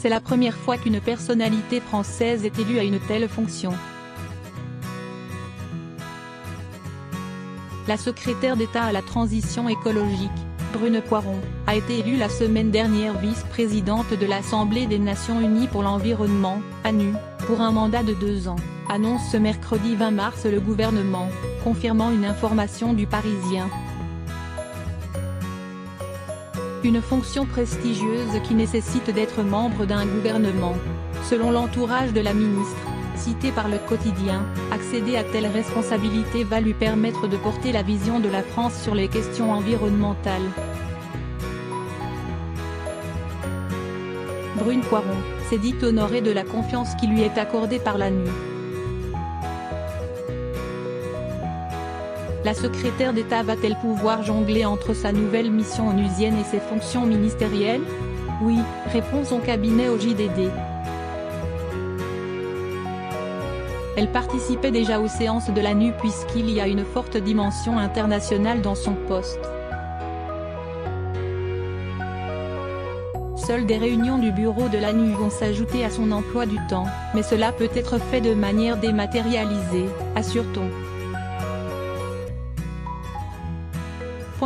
C'est la première fois qu'une personnalité française est élue à une telle fonction. La secrétaire d'État à la transition écologique, Brune Poirson, a été élue la semaine dernière vice-présidente de l'Assemblée des Nations Unies pour l'environnement, ANU, pour un mandat de 2 ans, annonce ce mercredi 20 mars le gouvernement, confirmant une information du Parisien. Une fonction prestigieuse qui nécessite d'être membre d'un gouvernement. Selon l'entourage de la ministre, cité par le quotidien, accéder à telle responsabilité va lui permettre de porter la vision de la France sur les questions environnementales. Brune Poirson s'est dit honorée de la confiance qui lui est accordée par l'ANU. La secrétaire d'État va-t-elle pouvoir jongler entre sa nouvelle mission onusienne et ses fonctions ministérielles? Oui, répond son cabinet au JDD. Elle participait déjà aux séances de l'ANU puisqu'il y a une forte dimension internationale dans son poste. Seules des réunions du bureau de l'ANU vont s'ajouter à son emploi du temps, mais cela peut être fait de manière dématérialisée, assure-t-on.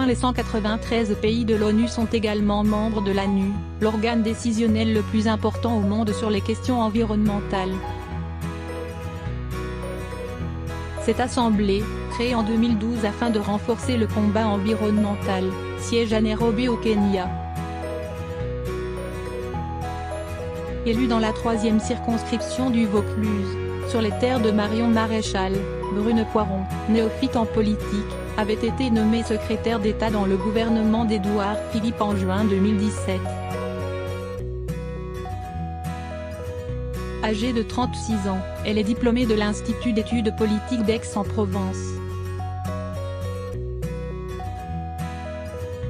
Les 193 pays de l'ONU sont également membres de l'ANU, l'organe décisionnel le plus important au monde sur les questions environnementales. Cette assemblée, créée en 2012 afin de renforcer le combat environnemental, siège à Nairobi au Kenya. Élue dans la 3e circonscription du Vaucluse, sur les terres de Marion Maréchal, Brune Poirson, néophyte en politique, avait été nommée secrétaire d'État dans le gouvernement d'Édouard Philippe en juin 2017. Âgée de 36 ans, elle est diplômée de l'Institut d'études politiques d'Aix-en-Provence.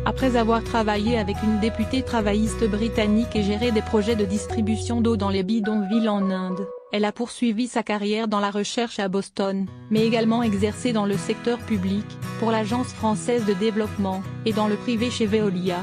Après avoir travaillé avec une députée travailliste britannique et géré des projets de distribution d'eau dans les bidonvilles en Inde, elle a poursuivi sa carrière dans la recherche à Boston, mais également exercé dans le secteur public, pour l'Agence française de développement, et dans le privé chez Veolia.